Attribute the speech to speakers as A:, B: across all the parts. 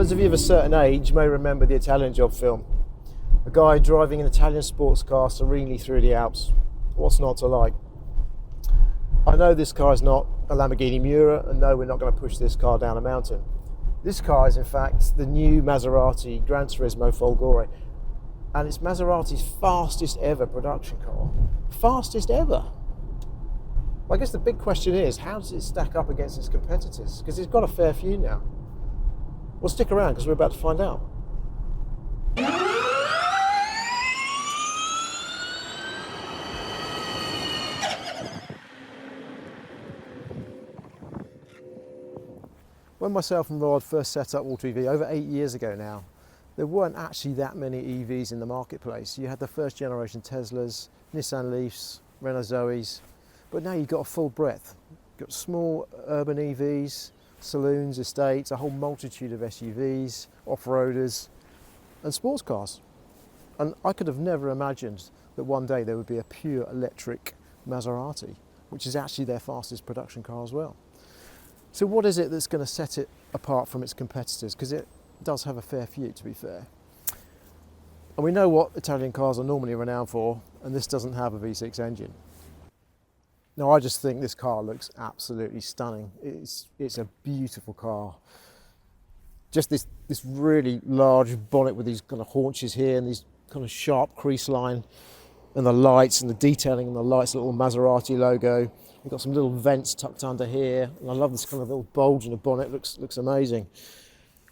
A: Those of you of a certain age may remember the Italian Job film. A guy driving an Italian sports car serenely through the Alps. What's not to like? I know this car is not a Lamborghini Miura, and no, we're not going to push this car down a mountain. This car is in fact the new Maserati GranTurismo Folgore, and it's Maserati's fastest ever production car. Fastest ever. Well, I guess the big question is, how does it stack up against its competitors? Because it's got a fair few now. Well, stick around because we're about to find out. When myself and Rod first set up AutoEV over 8 years ago now, there weren't actually that many EVs in the marketplace. You had the first generation Teslas, Nissan Leafs, Renault Zoes, but now you've got a full breadth. You've got small urban EVs, saloons, estates, a whole multitude of SUVs, off-roaders and sports cars. And I could have never imagined that one day there would be a pure electric Maserati, which is actually their fastest production car as well. So what is it that's going to set it apart from its competitors? Because it does have a fair few, to be fair. And we know what Italian cars are normally renowned for, and this doesn't have a V6 engine. Now, I just think this car looks absolutely stunning. It's a beautiful car. Just this really large bonnet with these kind of haunches here and these kind of sharp crease line, and the lights and the detailing and the lights, the little Maserati logo. We've got some little vents tucked under here, and I love this kind of little bulge in the bonnet. Looks amazing.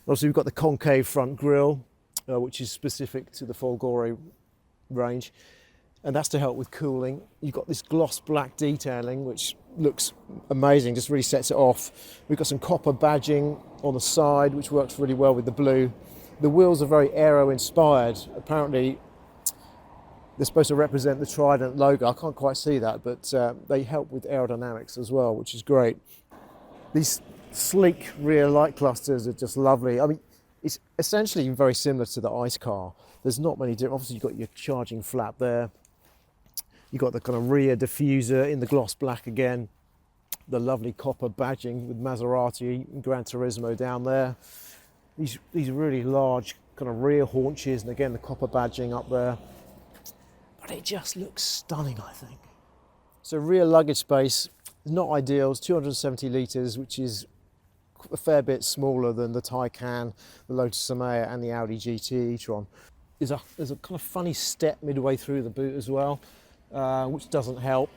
A: Also, we've got the concave front grille, which is specific to the Folgore range, and that's to help with cooling. You've got this gloss black detailing, which looks amazing, just really sets it off. We've got some copper badging on the side, which works really well with the blue. The wheels are very aero inspired. Apparently, they're supposed to represent the Trident logo. I can't quite see that, but they help with aerodynamics as well, which is great. These sleek rear light clusters are just lovely. I mean, it's essentially very similar to the ICE car. There's not many different. Obviously, you've got your charging flap there. You've got the kind of rear diffuser in the gloss black again. The lovely copper badging with Maserati GranTurismo down there. These really large kind of rear haunches, and again the copper badging up there. But it just looks stunning, I think. So rear luggage space is not ideal. It's 270 litres, which is a fair bit smaller than the Taycan, the Lotus Emea and the Audi GT e-tron. There's a kind of funny step midway through the boot as well, which doesn't help.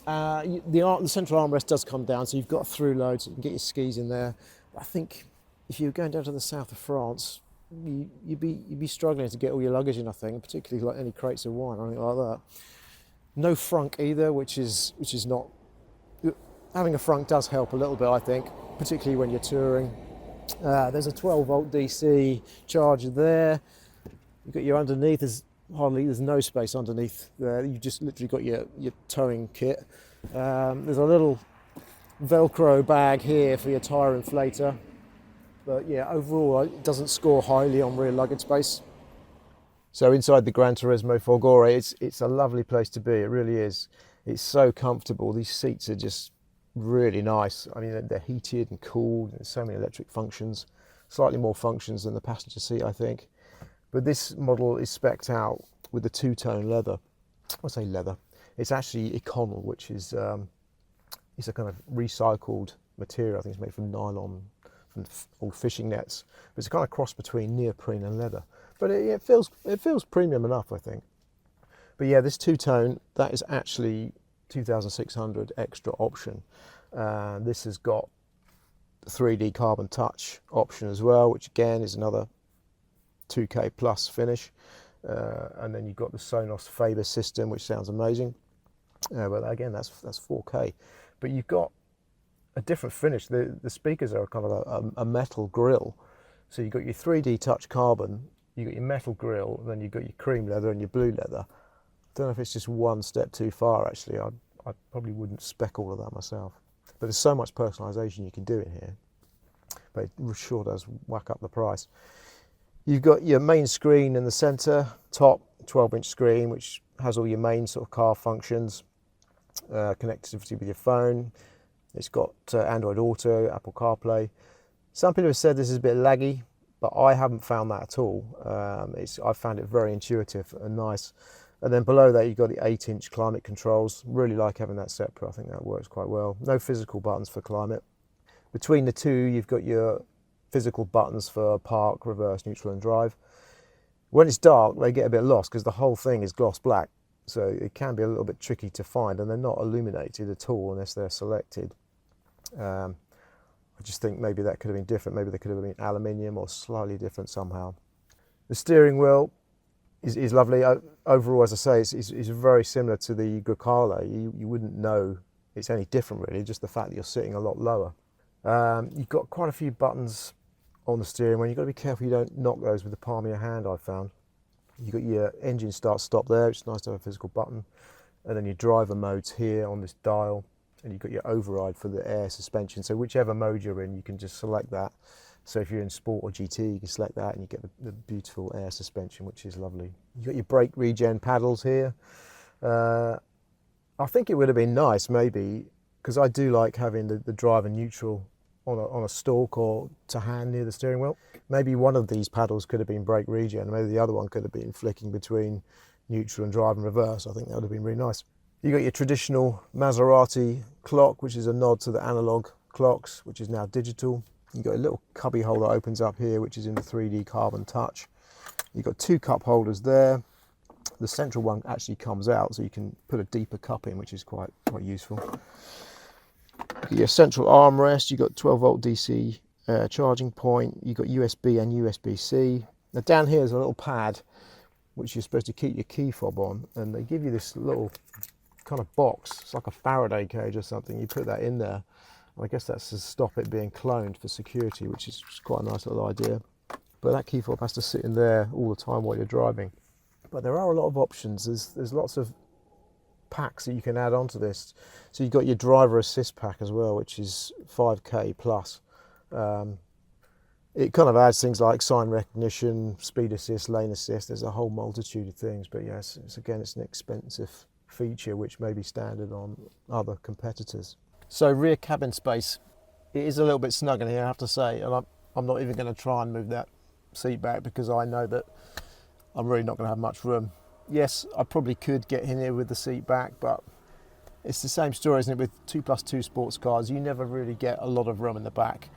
A: The central armrest does come down, so you've got a through load, so you can get your skis in there. But I think if you're going down to the south of France, you'd be struggling to get all your luggage in, I think, particularly like any crates of wine or anything like that. No frunk either, which is not... Having a frunk does help a little bit, I think, particularly when you're touring. There's a 12 volt DC charger there. You've got your underneath, there's no space underneath there. You've just literally got your towing kit. There's a little Velcro bag here for your tyre inflator. But yeah, overall it doesn't score highly on rear luggage space. So inside the GranTurismo Folgore, it's a lovely place to be, it really is. It's so comfortable, these seats are just really nice. I mean, they're heated and cooled, and there's so many electric functions, slightly more functions than the passenger seat, I think. But this model is spec'd out with the two-tone leather. I say leather, it's actually Econal, which is it's a kind of recycled material. I think it's made from nylon, from old fishing nets. But it's a kind of cross between neoprene and leather. But it feels premium enough, I think. But yeah, this two-tone, that is actually 2,600 extra option. This has got the 3D carbon touch option as well, which again is another 2K plus finish. And then you've got the Sonos Faber system, which sounds amazing. But again, that's 4K. But you've got a different finish. The speakers are kind of a metal grille. So you've got your 3D touch carbon, you've got your metal grille, and then you've got your cream leather and your blue leather. I don't know if it's just one step too far, actually. I probably wouldn't spec all of that myself. But there's so much personalisation you can do in here. But it sure does whack up the price. You've got your main screen in the centre, top 12-inch screen, which has all your main sort of car functions, connectivity with your phone. It's got Android Auto, Apple CarPlay. Some people have said this is a bit laggy, but I haven't found that at all. I found it very intuitive and nice. And then below that, you've got the 8-inch climate controls. Really like having that separate. I think that works quite well. No physical buttons for climate. Between the two, you've got your physical buttons for park, reverse, neutral and drive. When it's dark, they get a bit lost because the whole thing is gloss black. So it can be a little bit tricky to find, and they're not illuminated at all unless they're selected. I just think maybe that could have been different. Maybe they could have been aluminium or slightly different somehow. The steering wheel is lovely. Overall, as I say, it's very similar to the Grecale. You wouldn't know it's any different really, just the fact that you're sitting a lot lower. You've got quite a few buttons on the steering wheel. You've got to be careful you don't knock those with the palm of your hand, I've found. You've got your engine start stop there, which is nice to have a physical button. And then your driver modes here on this dial. And you've got your override for the air suspension. So whichever mode you're in, you can just select that. So if you're in Sport or GT, you can select that and you get the beautiful air suspension, which is lovely. You've got your brake regen paddles here. I think it would have been nice maybe, because I do like having the driver neutral on a stalk or to hand near the steering wheel. Maybe one of these paddles could have been brake regen, maybe the other one could have been flicking between neutral and drive and reverse. I think that would have been really nice. You got your traditional Maserati clock, which is a nod to the analog clocks, which is now digital. You've got a little cubby holder that opens up here, which is in the 3D carbon touch. You've got 2 cup holders there. The central one actually comes out, so you can put a deeper cup in, which is quite useful. Your central armrest, you've got 12 volt DC charging point. You've got USB and USB-C. Now down here is a little pad, which you're supposed to keep your key fob on, and they give you this little kind of box. It's like a Faraday cage or something. You put that in there. I guess that's to stop it being cloned for security, which is quite a nice little idea. But that key fob has to sit in there all the time while you're driving. But there are a lot of options. There's lots of packs that you can add onto this. So you've got your driver assist pack as well, which is 5K plus. It kind of adds things like sign recognition, speed assist, lane assist. There's a whole multitude of things. But yes, it's an expensive feature which may be standard on other competitors. So rear cabin space, it is a little bit snug in here, I have to say, and I'm not even going to try and move that seat back because I know that I'm really not going to have much room. Yes, I probably could get in here with the seat back, but it's the same story, isn't it, with 2+2 sports cars. You never really get a lot of room in the back.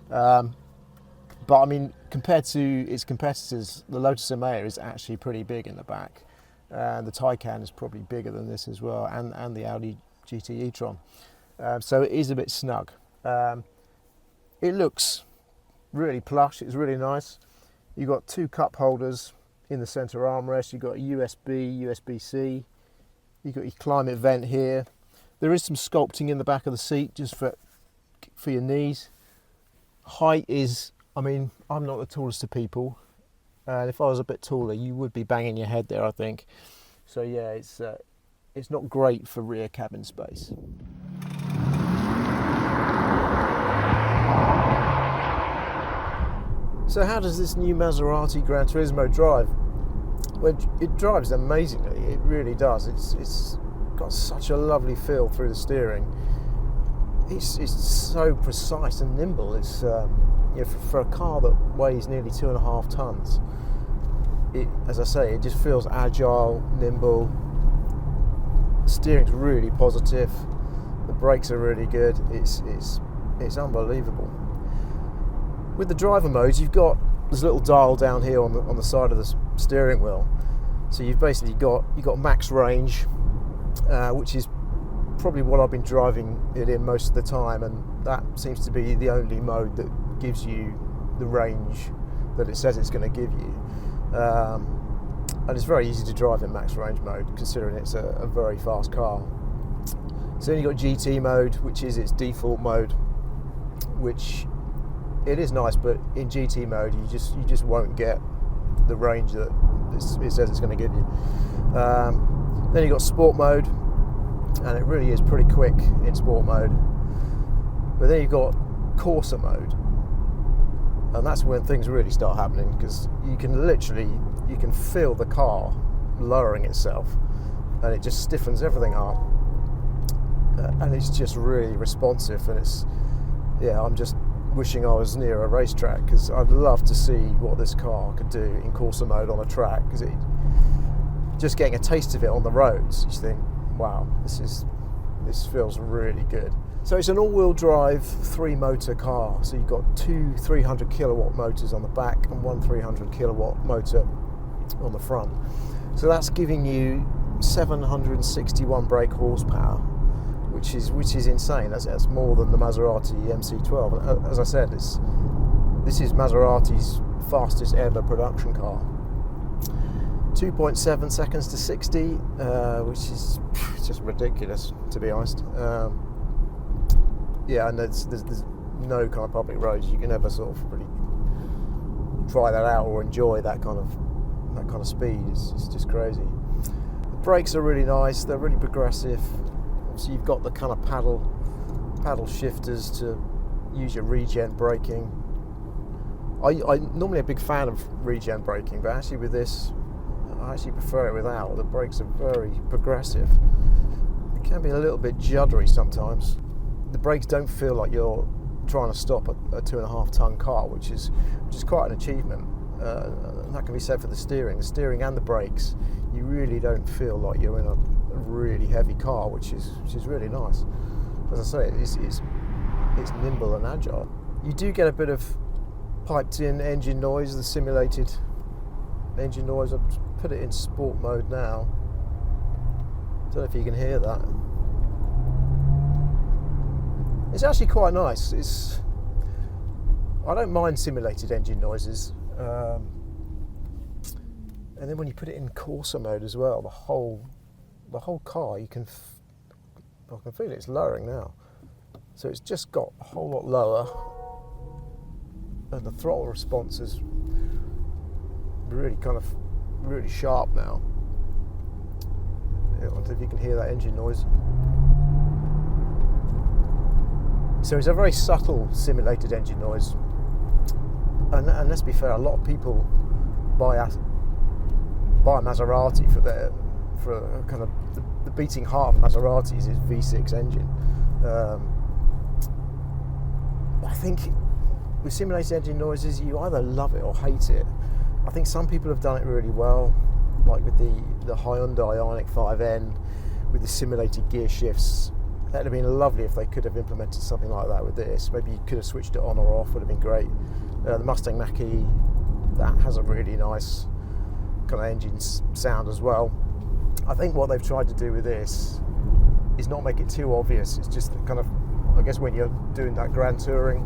A: But I mean, compared to its competitors, the Lotus Emea is actually pretty big in the back. And the Taycan is probably bigger than this as well, and the Audi GT e-tron. So it is a bit snug. It looks really plush, it's really nice. You've got 2 cup holders in the centre armrest. You've got a USB, USB-C. You've got your climate vent here. There is some sculpting in the back of the seat just for your knees. Height is, I mean, I'm not the tallest of people. And if I was a bit taller, you would be banging your head there, I think. So yeah, it's not great for rear cabin space. So how does this new Maserati GranTurismo drive? Well, it drives amazingly, it really does. It's got such a lovely feel through the steering. It's so precise and nimble. It's for a car that weighs nearly 2.5 tons. As I say, it just feels agile, nimble. The steering's really positive. The brakes are really good. It's unbelievable. With the driver modes, you've got this little dial down here on the side of the steering wheel. So you've basically got max range, which is probably what I've been driving it in most of the time, and that seems to be the only mode that gives you the range that it says it's going to give you. And it's very easy to drive in max range mode, considering it's a very fast car. So then you've got GT mode, which is its default mode, which it is nice, but in GT mode you just won't get the range that it says it's going to give you. Then you've got sport mode, and it really is pretty quick in sport mode. But then you've got Corsa mode, and that's when things really start happening, because you can feel the car lowering itself, and it just stiffens everything up, and it's just really responsive, and I'm just wishing I was near a racetrack, because I'd love to see what this car could do in Corsa mode on a track, because just getting a taste of it on the roads, you think, wow, this feels really good. So it's an all-wheel drive 3-motor car. So you've got two 300 kilowatt motors on the back and one 300 kilowatt motor on the front. So that's giving you 761 brake horsepower, which is insane. That's more than the Maserati MC12. And as I said, this is Maserati's fastest ever production car. 2.7 seconds to 60, which is just ridiculous, to be honest. Yeah, and there's no kind of public roads you can ever sort of really try that out or enjoy that kind of speed. It's just crazy. The brakes are really nice. They're really progressive. So you've got the kind of paddle shifters to use your regen braking. I'm normally a big fan of regen braking, but actually with this, I actually prefer it without. The brakes are very progressive. It can be a little bit juddery sometimes. The brakes don't feel like you're trying to stop a 2.5 ton car, which is quite an achievement. And that can be said for the steering and the brakes. You really don't feel like you're in a really heavy car, which is really nice. As I say, it's nimble and agile. You do get a bit of piped in engine noise, the simulated engine noise. I've put it in sport mode now. Don't know if you can hear that. It's actually quite nice. I don't mind simulated engine noises. And then when you put it in Corsa mode as well, the whole car, I can feel it's lowering now. So it's just got a whole lot lower, and the throttle response is really sharp now. I wonder if you can hear that engine noise. So it's a very subtle simulated engine noise, and let's be fair, a lot of people buy a Maserati for kind of the beating heart of Maseratis is V6 engine. I think with simulated engine noises, you either love it or hate it. I think some people have done it really well, like with the Hyundai Ioniq 5N with the simulated gear shifts. That'd have been lovely if they could have implemented something like that with this. Maybe you could have switched it on or off, would have been great. The Mustang Mach-E, that has a really nice kind of engine sound as well. I think what they've tried to do with this is not make it too obvious. It's just kind of, I guess when you're doing that Grand Touring,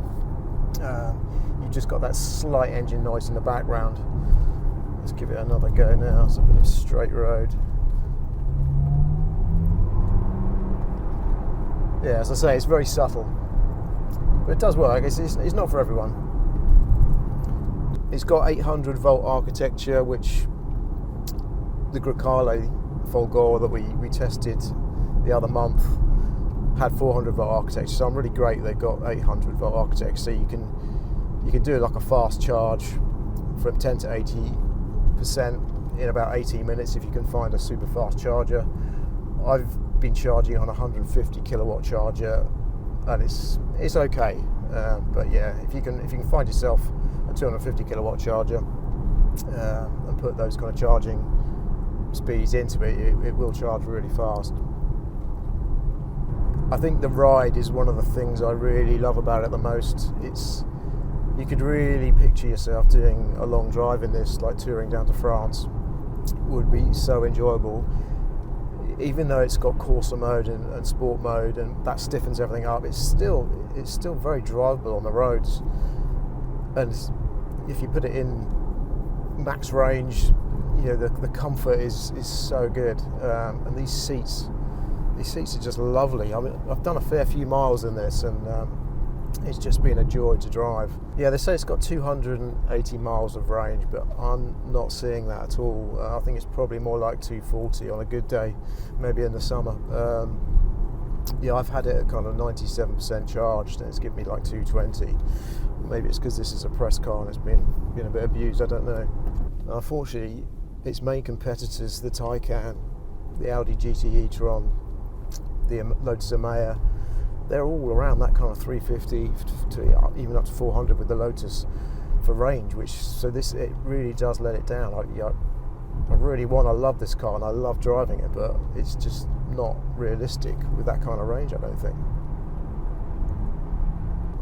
A: you've just got that slight engine noise in the background. Let's give it another go now. It's a bit of straight road. Yeah, as I say, it's very subtle, but it does work. It's not for everyone. It's got 800 volt architecture, which the Grecale Folgore that we tested the other month had 400 volt architecture. So I'm really great they've got 800 volt architecture. So you can do like a fast charge from 10 to 80% in about 18 minutes if you can find a super fast charger. I've been charging on a 150 kilowatt charger, and it's okay. But yeah, if you can find yourself a 250 kilowatt charger and put those kind of charging speeds into it, it will charge really fast. I think the ride is one of the things I really love about it the most. You could really picture yourself doing a long drive in this, like touring down to France. It would be so enjoyable. Even though it's got Corsa mode and sport mode, and that stiffens everything up, it's still very drivable on the roads. And if you put it in max range, you know, the comfort is so good. And these seats are just lovely. I mean, I've done a fair few miles in this, and it's just been a joy to drive. Yeah, they say it's got 280 miles of range, but I'm not seeing that at all. I think it's probably more like 240 on a good day, maybe in the summer. Yeah, I've had it at kind of 97% charged, and it's given me like 220. Maybe it's because this is a press car and it's been a bit abused, I don't know. Unfortunately, its main competitors, the Taycan, the Audi GT e-tron, the Lotus Emea, they're all around that kind of 350 to even up to 400 with the Lotus for range, which, so this, it really does let it down. I love this car and I love driving it, but it's just not realistic with that kind of range, I don't think.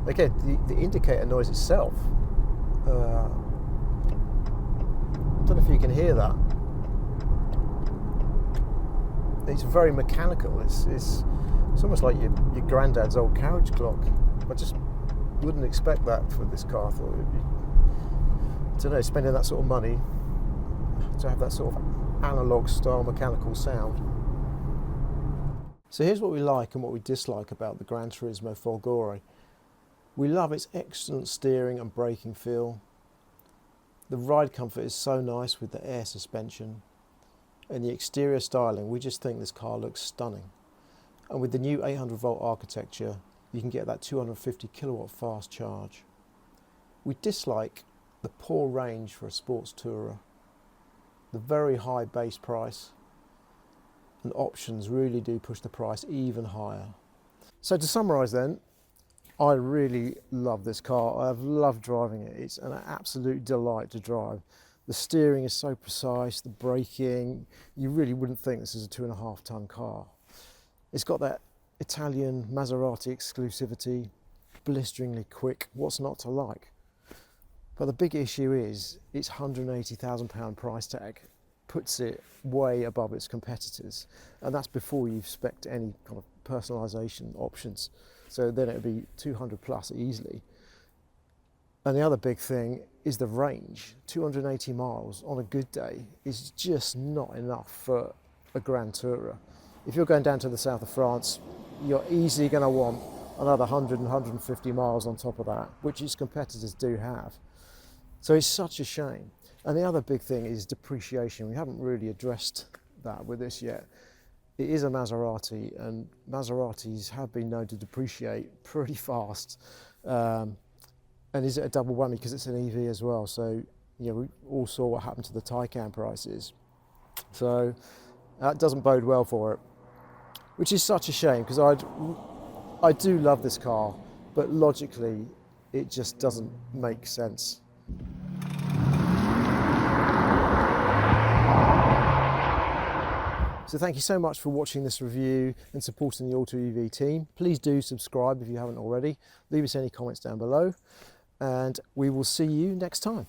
A: Again, the indicator noise itself, I don't know if you can hear that. It's very mechanical. It's almost like your granddad's old carriage clock. I just wouldn't expect that for this car. I thought it would be, I don't know, spending that sort of money to have that sort of analog style mechanical sound. So here's what we like and what we dislike about the GranTurismo Folgore. We love its excellent steering and braking feel. The ride comfort is so nice with the air suspension. And the exterior styling, we just think this car looks stunning. And with the new 800 volt architecture, you can get that 250 kilowatt fast charge. We dislike the poor range for a sports tourer, the very high base price, and options really do push the price even higher. So to summarise then, I really love this car. I've loved driving it. It's an absolute delight to drive. The steering is so precise, the braking, you really wouldn't think this is a 2.5 ton car. It's got that Italian Maserati exclusivity, blisteringly quick, what's not to like? But the big issue is its £180,000 price tag puts it way above its competitors, and that's before you've spec'd any kind of personalisation options. So then it'd be 200 plus easily. And the other big thing is the range. 280 miles on a good day is just not enough for a Grand Tourer. If you're going down to the south of France, you're easily going to want another 100 and 150 miles on top of that, which its competitors do have. So it's such a shame. And the other big thing is depreciation. We haven't really addressed that with this yet. It is a Maserati, and Maseratis have been known to depreciate pretty fast. And is it a double whammy because it's an EV as well? So, you know, we all saw what happened to the Taycan prices. So that doesn't bode well for it, which is such a shame because I do love this car, but logically it just doesn't make sense. So thank you so much for watching this review and supporting the AutoEV team. Please do subscribe if you haven't already. Leave us any comments down below, and we will see you next time.